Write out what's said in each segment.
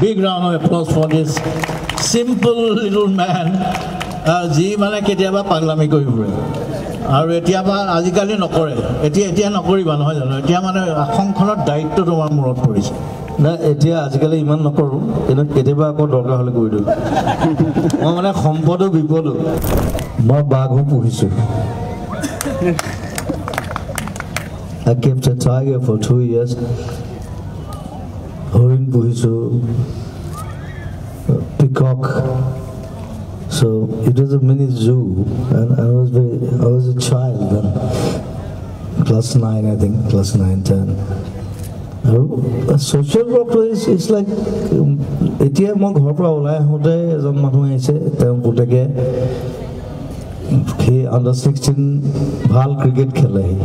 Big round of applause for this simple little man. Ji mane ketiaba paglami koi pure. Aru etiaba ajikali nokore. Etia nokori ba nohoy jano. Etia mane akhonkhonor daitto tomar murot porise. Na etia ajikali iman nokoru. Eno ketiaba ako dorkar hole koi diu. Moi mane sompodo bipodo. Moi bagho puhisu. I kept a tiger for 2 years. Horin puhisu. Peacock. So it was a mini zoo, and I was a child then, class 9, I think, class 9, 10. A social work is like, etia mo ghor pra ulai hote ejon manu aise tem puteke he under 16 bhal cricket khele hi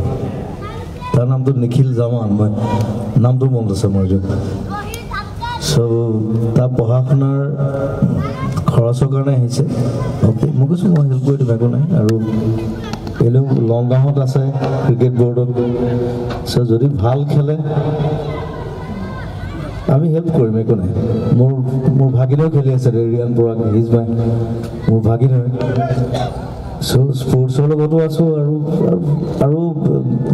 tar naam to Nikhil Zaman moi naam to mon ase moi jo so ta pohakhnar খৰচৰ কাৰণে আহিছে okay মই কৈছো মই help কৰি দিব নাই আৰু এলো লংগাহত আছে ক্ৰিকেট বৰ্ডত সো যদি ভাল খেলে আমি হেল্প কৰিম একো নাই মোৰ ভাগিনো খেলি আছে ৰিয়ান বৰা হিজ মাই মোৰ ভাগিনো সো স্পৰ্টছৰ লগতো আছো আৰু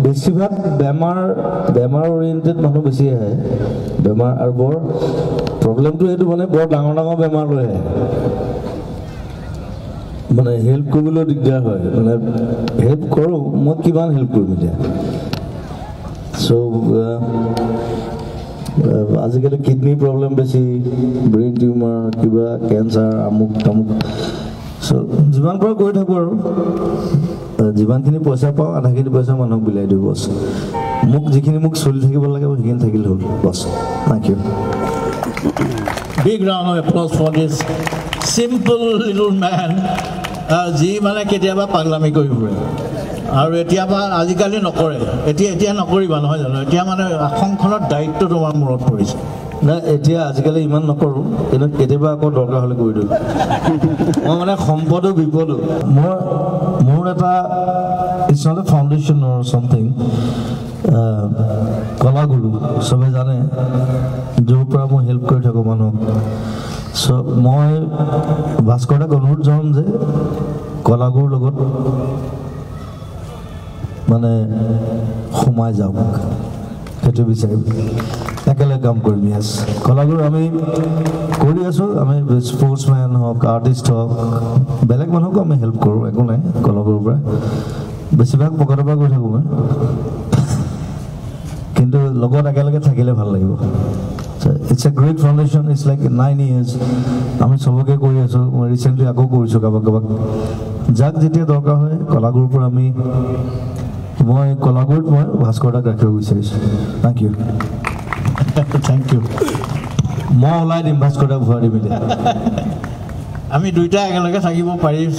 বেছিভাগ বেমাৰ ওৰিয়েন্টেড মানুহ বেছি আহে বেমাৰ আৰু বৰ প্ৰবলেমটো এটো মানে বৰ ডাঙৰ বেমাৰ লৈ আহে মানে হেল্প কৰিবলৈ দিগদাৰ হয় মানে হেল্প কৰো মই কিমান হেল্প কৰিম এতিয়া সো আজিকালি কিডনি প্ৰবলেম বেছি ব্ৰেইন টিউমাৰ কিবা কেঞ্চাৰ আমুক তামুক সো যিমান পৰা গৈ থাকো আৰু যিমানখিনি পইচা পাওঁ আধাখিনি পইচা মানুহক বিলাই দিওঁ বছ মোক যিখিনি মোক চলি থাকিব লাগে সেইখিনি থাকিলে হ'ল বছ thank you Big round of applause for this simple little man. Ji mane ketiaba paglami koi pure. Aru etiaba ajikali nokore. Etia nokori ba nohoy jano. Etia mane akhonkhonor daitto tomar murot porise. Na etia ajikali iman nokoru. Eno ketiaba ako dorkar hole koi diu. Moi mane sompodo bipodo. Mor eta it's not a foundation or something. কলা গুৰু সবে জানে যৰ পৰা মই help কৰি থাকো মানুহ so মই ভাস্কৰক অনুৰোধ জনাম যে কলা গুৰুৰ লগত মানে সোমাই যাওক সেইটো বিচাৰিম একেলগে কাম কৰিম ইয়াস কলা গুৰু আমি কৰি আছো আমি স্পৰ্টছমেন হওক আৰ্টিষ্ট হওক বেলেগ মানুহকো আমি হেল্প কৰো একো নাই কলা গুৰুৰ পৰা বেছিভাগ পকেটৰ পৰা গৈ থাকো মই কিন্তু লগত একেলগে থাকিলে ভাল লাগিব it's a great foundation it's like 9 years আমি সবকে কৰি আছো মই ৰিসেন্টলি আকৌ কৰিছো কাবাক যাক যেতিয়া দৰকাৰ হয় কলাগুৰুৰ পৰা আমি মই কলাগুৰুত মই ভাস্কৰক ৰাখিব বিচাৰিছো থ্যাংক ইউ মই ওলাই দিম ভাস্কৰক ভৰাই দিম আমি দুইটা একেলগে থাকিব পাৰি